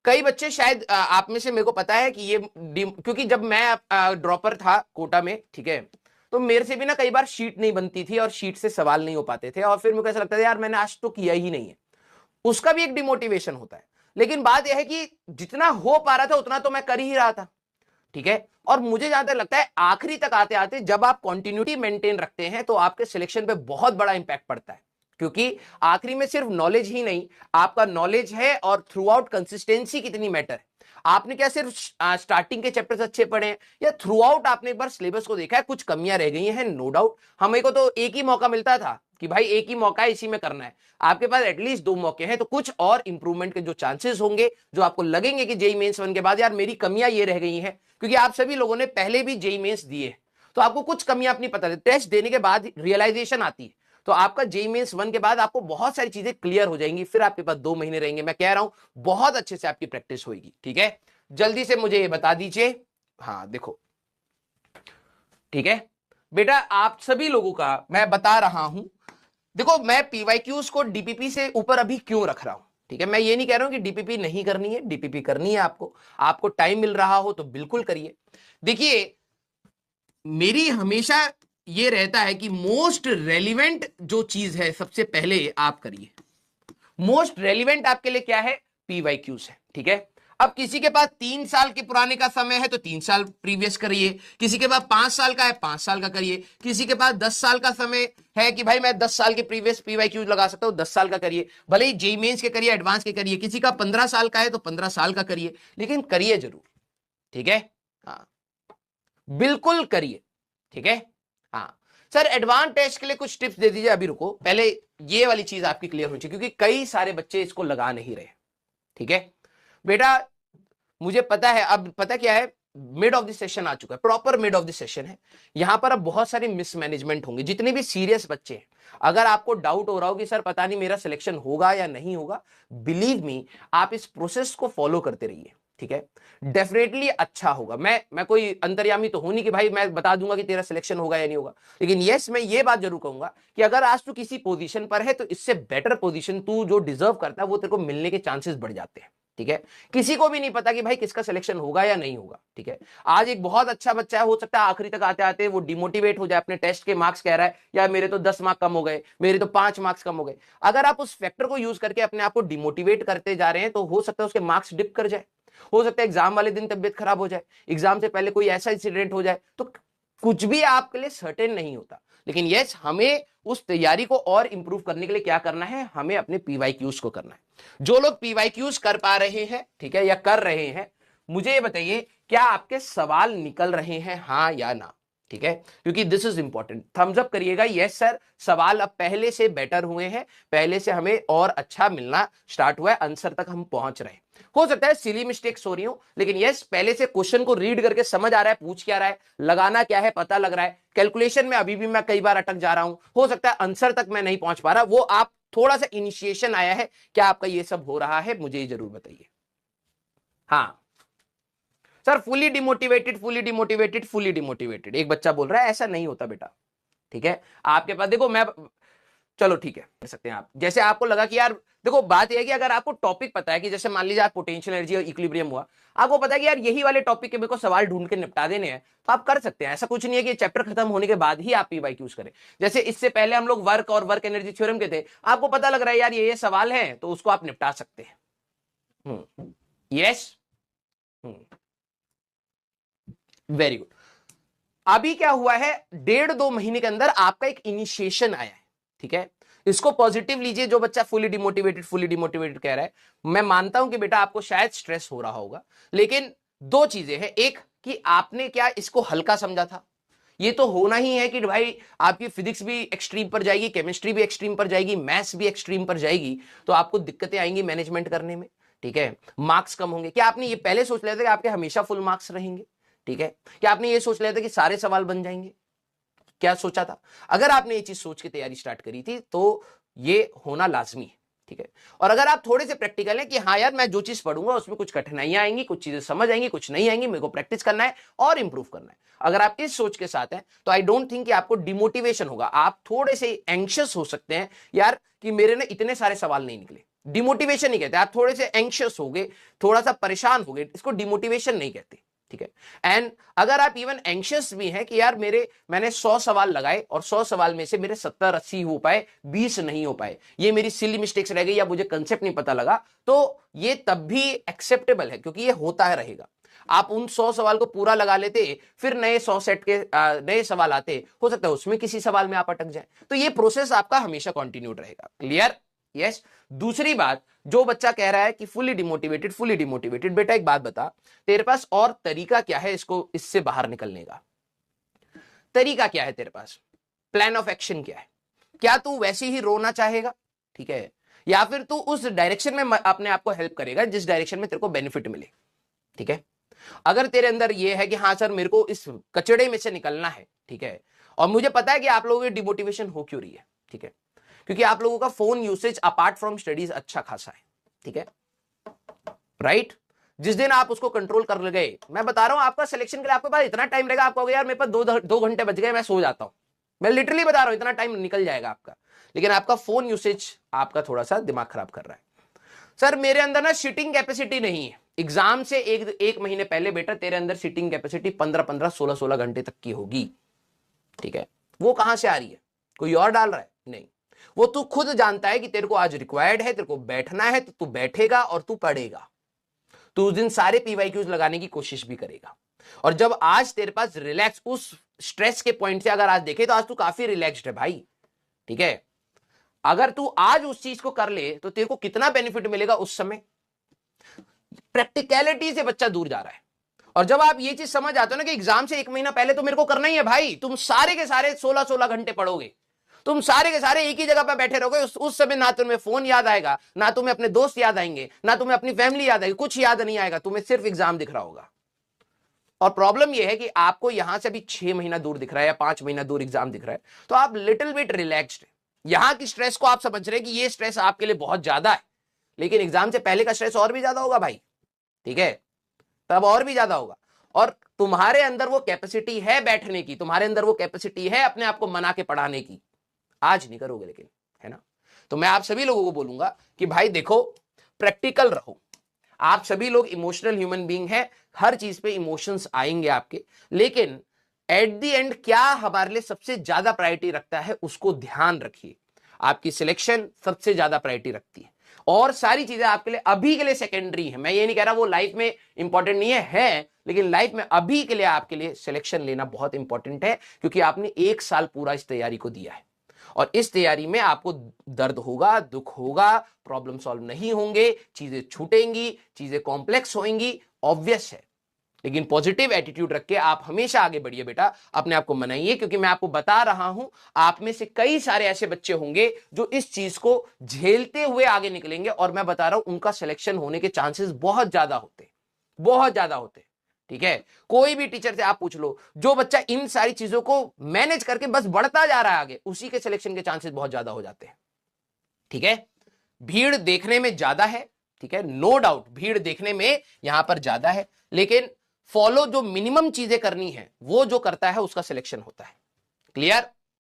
कई बच्चे शायद आप में से, मेरे को पता है कि ये क्योंकि जब मैं ड्रॉपर था कोटा में, ठीक है, तो मेरे से भी ना कई बार शीट नहीं बनती थी और शीट से सवाल नहीं हो पाते थे, और फिर मेरे को ऐसा लगता था यार मैंने आज तो किया ही नहीं है। उसका भी एक डिमोटिवेशन होता है। लेकिन बात यह है कि जितना हो पा रहा था उतना तो मैं कर ही रहा था, ठीक है। और मुझे जहां तक लगता है आखिरी तक आते आते जब आप कंटिन्यूटी मेंटेन रखते हैं तो आपके सिलेक्शन पे बहुत बड़ा इंपैक्ट पड़ता है, क्योंकि आखिरी में सिर्फ नॉलेज ही नहीं, आपका नॉलेज है और थ्रू आउट कंसिस्टेंसी कितनी मैटर है। आपने क्या सिर्फ स्टार्टिंग के चैप्टर्स अच्छे पढ़े हैं, या थ्रू आउट आपने एक बार सिलेबस को देखा है, कुछ कमियां रह गई हैं, नो डाउट। हमें को तो एक ही मौका मिलता था कि भाई एक ही मौका है, इसी में करना है। आपके पास एटलीस्ट 2 मौके हैं, तो कुछ और इंप्रूवमेंट के जो चांसेस होंगे, जो आपको लगेंगे कि जेई मेंस 1 के बाद यार मेरी कमियां ये रह गई हैं, क्योंकि आप सभी लोगों ने पहले भी जेई मेंस दिए, तो आपको कुछ कमियां अपनी पता है, टेस्ट देने के बाद रियलाइजेशन आती है। तो आपका जेई मेंस 1 के बाद आपको बहुत सारी चीजें क्लियर हो जाएंगी, फिर आपके पास 2 महीने रहेंगे। मैं कह रहा हूं बहुत अच्छे से आपकी प्रैक्टिस होगी, ठीक है। जल्दी से मुझे ये बता दीजिए। हाँ देखो, ठीक है बेटा, आप सभी लोगों का मैं बता रहा हूं। देखो मैं पीवाईक्यूज को डीपीपी से ऊपर अभी क्यों रख रहा हूं, ठीक है। मैं ये नहीं कह रहा हूं कि डीपीपी नहीं करनी है, डीपीपी करनी है आपको। आपको टाइम मिल रहा हो तो बिल्कुल करिए। देखिए मेरी हमेशा ये रहता है कि मोस्ट रेलिवेंट जो चीज है सबसे पहले आप करिए। मोस्ट रेलिवेंट आपके लिए क्या है? पीवाईक्यूज है, ठीक है। अब किसी के पास 3 साल के पुराने का समय है तो 3 साल प्रीवियस करिए, किसी के पास 5 साल का है 5 साल का करिए, किसी के पास 10 साल का समय है कि भाई मैं 10 साल के प्रीवियस पीवाईक्यूज लगा सकता हूं, 10 साल का करिए। भले ही जेई मेंस के करिए, एडवांस के करिए। किसी का 15 साल का है तो 15 साल का करिए, लेकिन करिए जरूर, ठीक है। हाँ बिल्कुल करिए, ठीक है। हाँ सर, एडवांस टेस्ट के लिए कुछ टिप्स दे दीजिए। अभी रुको, पहले ये वाली चीज आपकी क्लियर होनी चाहिए, क्योंकि कई सारे बच्चे इसको लगा नहीं रहे, ठीक है बेटा। मुझे पता है, अब पता क्या है, मिड ऑफ द सेशन आ चुका है, proper mid of the session है। यहां पर अब बहुत सारे मिसमैनेजमेंट होंगे। जितने भी सीरियस बच्चे हैं, अगर आपको डाउट हो रहा हो कि सर पता नहीं मेरा सिलेक्शन होगा या नहीं होगा, बिलीव मी, आप इस प्रोसेस को फॉलो करते रहिए, ठीक है। डेफिनेटली अच्छा होगा। मैं कोई अंतर्यामी तो हूं नहीं कि भाई मैं बता दूंगा कि तेरा सिलेक्शन होगा या नहीं होगा, लेकिन यस मैं ये बात जरूर कहूंगा कि अगर आज तू किसी पोजीशन पर है तो इससे बेटर पोजीशन तू जो डिजर्व करता है वो तेरे को मिलने के चांसेस बढ़ जाते हैं, ठीक है। किसी को भी नहीं पता कि भाई किसका सिलेक्शन होगा या नहीं होगा, ठीक है। आज एक बहुत अच्छा बच्चा है, हो सकता है आखिरी तक आते आते वो डिमोटिवेट हो जाए, अपने टेस्ट के मार्क्स कह रहा है यार मेरे तो 10 मार्क्स कम हो गए, मेरे तो 5 मार्क्स कम हो गए। अगर आप उस फैक्टर को यूज करके अपने आप को डिमोटिवेट करते जा रहे हैं तो हो सकता है उसके मार्क्स डिप कर जाए, हो सकता है एग्जाम वाले दिन तबियत खराब हो जाए, एग्जाम से पहले कोई ऐसा इंसिडेंट हो जाए, तो कुछ भी आपके लिए सर्टेन नहीं होता। लेकिन यस, हमें उस तैयारी को और इंप्रूव करने के लिए क्या करना है, हमें अपने पीवाईक्यूज को करना है। जो लोग पीवाईक्यूज कर पा रहे हैं, ठीक है, या कर रहे हैं, मुझे ये बताइए क्या आपके सवाल निकल रहे हैं, हाँ या ना, ठीक है। क्योंकि this is important. Thumbs up करिएगा, यस सर सवाल अब पहले से बेटर हुए हैं, पहले से हमें और अच्छा मिलना स्टार्ट हुआ है, आंसर तक हम पहुंच रहे हैं। हो सकता है सिली मिस्टेक्स हो रही हो, लेकिन यस पहले से क्वेश्चन को रीड करके समझ आ रहा है पूछ क्या रहा है, लगाना क्या है पता लग रहा है। कैलकुलेशन में अभी भी मैं कई बार अटक जा रहा हूं, हो सकता है आंसर तक मैं नहीं पहुंच पा रहा, वो आप थोड़ा सा इनिशिएशन आया है, क्या आपका ये सब हो रहा है, मुझे जरूर बताइए। हाँ sir, fully demotivated fully demotivated fully demotivated एक बच्चा बोल रहा है, ऐसा नहीं होता बेटा, ठीक है। आपके पास देखो, मैं चलो ठीक है कर सकते हैं आप, जैसे आपको लगा कि यार देखो बात यह है कि अगर आपको टॉपिक पता है कि जैसे मान लीजिए आप पोटेंशियल एनर्जी और इक्विलिब्रियम हुआ, आपको पता है कि यार यही वाले टॉपिक के मेरे को सवाल ढूंढ के निपटा देने हैं, तो आप कर सकते हैं। ऐसा कुछ नहीं है कि चैप्टर खत्म होने के बाद ही आप पीवाईक्यूज करें। जैसे इससे पहले हम लोग वर्क और वर्क एनर्जी थ्योरम के थे, आपको पता लग रहा है यार ये सवाल है, तो उसको आप निपटा सकते हैं। Yes, very good. अभी क्या हुआ है, 1.5-2 महीने के अंदर आपका एक इनिशिएशन आया है, ठीक है। इसको पॉजिटिव लीजिए। जो बच्चा फुली डिमोटिवेटेड कह रहा है, मैं मानता हूं कि बेटा आपको शायद स्ट्रेस हो रहा होगा, लेकिन 2 चीजें हैं। एक कि आपने क्या इसको हल्का समझा था, ये तो होना ही है कि भाई आपकी फिजिक्स भी एक्सट्रीम पर जाएगी, केमिस्ट्री भी एक्सट्रीम पर जाएगी, मैथ्स भी एक्सट्रीम पर जाएगी, तो आपको दिक्कतें आएंगी मैनेजमेंट करने में, ठीक है। मार्क्स कम होंगे। क्या आपने ये पहले सोच लिया था कि आपके हमेशा फुल मार्क्स रहेंगे, ठीक है। क्या आपने ये सोच लिया था कि सारे सवाल बन जाएंगे, क्या सोचा था? अगर आपने ये चीज सोच के तैयारी स्टार्ट करी थी तो ये होना लाजमी है, ठीक है। और अगर आप थोड़े से प्रैक्टिकल हैं कि हाँ यार मैं जो चीज पढ़ूंगा उसमें कुछ कठिनाइयां आएंगी, कुछ चीजें समझ आएंगी, कुछ नहीं आएंगी, मेरे को प्रैक्टिस करना है और इंप्रूव करना है, अगर आप इस सोच के साथ हैं तो आई डोंट थिंक कि आपको डिमोटिवेशन होगा। आप थोड़े से एंग्शियस हो सकते हैं यार कि मेरे ने इतने सारे सवाल नहीं निकले, डिमोटिवेशन नहीं कहते। आप थोड़े से एंशियस हो गए, थोड़ा सा परेशान हो गए, इसको डिमोटिवेशन नहीं कहते, ठीक है। एंड अगर आप इवन एंशियस भी हैं कि यार मैंने 100 सवाल लगाए और 100 सवाल में से मेरे 70-80 हो पाए, 20 नहीं हो पाए, ये मेरी सिली मिस्टेक्स रह गई या मुझे कंसेप्ट नहीं पता लगा, तो ये तब भी एक्सेप्टेबल है, क्योंकि ये होता रहेगा। आप उन 100 सवाल को पूरा लगा लेते, फिर नए 100 सेट के नए सवाल आते, हो सकता है उसमें किसी सवाल में आप अटक जाए, तो ये प्रोसेस आपका हमेशा कंटिन्यूड रहेगा। क्लियर? यस। दूसरी बात, जो बच्चा कह रहा है कि फुली डिमोटिवेटेड, बेटा एक बात बता, तेरे पास और तरीका क्या है इसको, इससे बाहर निकलने का तरीका क्या है तेरे पास? प्लान ऑफ एक्शन क्या है? क्या तू वैसे ही रोना चाहेगा, ठीक है, या फिर तू उस डायरेक्शन में अपने आप को हेल्प करेगा जिस डायरेक्शन में तेरे को बेनिफिट मिले, ठीक है। अगर तेरे अंदर ये है कि हाँ सर मेरे को इस कचड़े में से निकलना है, ठीक है, और मुझे पता है कि आप लोगों की डिमोटिवेशन हो क्यों रही है, ठीक है, क्योंकि आप लोगों का phone usage apart from studies अच्छा खासा है, ठीक है, राइट। जिस दिन आप उसको कंट्रोल कर गए, मैं बता रहा हूं आपका सिलेक्शन के लिए आपके पास इतना टाइम रहेगा, आप कहोगे यार मेरे पास 2 घंटे बच गए, मैं सो जाता हूं, मैं लिटरली बता रहा हूं इतना टाइम निकल जाएगा आपका, लेकिन आपका फोन यूसेज आपका थोड़ा सा दिमाग खराब कर रहा है। सर मेरे अंदर ना सिटिंग कैपेसिटी नहीं है, एग्जाम से एक महीने पहले बेटा तेरे अंदर सिटिंग कैपेसिटी 15-15, 16-16 घंटे तक की होगी, ठीक है। वो कहां से आ रही है? कोई और डाल रहा है? नहीं, वो तू खुद जानता है कि तेरे को आज रिक्वायर्ड है, तेरे को बैठना है, तो तू बैठेगा और तू पढ़ेगा, तू उस दिन सारे पीवाईक्यूज लगाने की कोशिश भी करेगा। और जब आज तेरे पास रिलैक्स, उस स्ट्रेस के पॉइंट से अगर आज देखे तो आज तू काफी रिलैक्स्ड है भाई, ठीक है। अगर तू आज उस चीज को कर ले तो तेरे को कितना बेनिफिट मिलेगा उस समय। प्रैक्टिकलिटी से बच्चा दूर जा रहा है, और जब आप ये चीज समझ आते हो ना कि एग्जाम से 1 महीना पहले तो मेरे को करना ही है भाई, तुम सारे के सारे 16-16 घंटे पढ़ोगे, तुम सारे के सारे एक ही जगह पर बैठे रहोगे, उस समय ना तुम्हें फोन याद आएगा, ना तुम्हें अपने दोस्त याद आएंगे, ना तुम्हें अपनी फैमिली याद आएगी, कुछ याद नहीं आएगा, तुम्हें सिर्फ एग्जाम दिख रहा होगा। और प्रॉब्लम यह है कि आपको यहां से भी 6 महीना दूर दिख रहा है या 5 महीना दूर एग्जाम दिख रहा है, तो आप लिटिल बिट रिलैक्स्ड है। यहां की स्ट्रेस को आप समझ रहे हैं कि ये स्ट्रेस आपके लिए बहुत ज्यादा है, लेकिन एग्जाम से पहले का स्ट्रेस और भी ज्यादा होगा भाई, ठीक है, तब और भी ज्यादा होगा। और तुम्हारे अंदर वो कैपेसिटी है बैठने की, तुम्हारे अंदर वो कैपेसिटी है अपने आप को मना के पढ़ाने की, आज नहीं करोगे लेकिन, है ना। तो मैं आप सभी लोगों को बोलूंगा कि भाई देखो, प्रैक्टिकल रहो। आप सभी लोग इमोशनल ह्यूमन बीइंग है, हर चीज पे इमोशंस आएंगे आपके, लेकिन एट द एंड क्या हमारे लिए सबसे ज्यादा प्रायोरिटी रखता है उसको ध्यान रखिए। आपकी सिलेक्शन सबसे ज्यादा प्रायोरिटी रखती है, और सारी चीजें आपके लिए अभी के लिए सेकेंडरी है। मैं ये नहीं कह रहा वो लाइफ में इंपॉर्टेंट नहीं है, लेकिन लाइफ में अभी के लिए आपके लिए सिलेक्शन लेना बहुत इंपॉर्टेंट है, क्योंकि आपने 1 साल पूरा इस तैयारी को दिया है, और इस तैयारी में आपको दर्द होगा, दुख होगा, प्रॉब्लम सॉल्व नहीं होंगे, चीजें छूटेंगी, चीजें कॉम्प्लेक्स होंगी, ऑब्वियस है। लेकिन पॉजिटिव एटीट्यूड रख के आप हमेशा आगे बढ़िए बेटा, अपने आप को मनाइए, क्योंकि मैं आपको बता रहा हूं आप में से कई सारे ऐसे बच्चे होंगे जो इस चीज को झेलते हुए आगे निकलेंगे, और मैं बता रहा हूं उनका सिलेक्शन होने के चांसेस बहुत ज्यादा होते, बहुत ज्यादा होते, ठीक है। कोई भी टीचर से आप पूछ लो, जो बच्चा इन सारी चीजों को मैनेज करके बस बढ़ता जा रहा है आगे, उसी के सिलेक्शन के चांसेस बहुत ज्यादा हो जाते हैं, ठीक है। भीड़ देखने में ज्यादा है, ठीक है, नो डाउट भीड़ देखने में यहां पर ज्यादा है, लेकिन फॉलो जो मिनिमम चीजें करनी है वो जो करता है उसका सिलेक्शन होता है। क्लियर?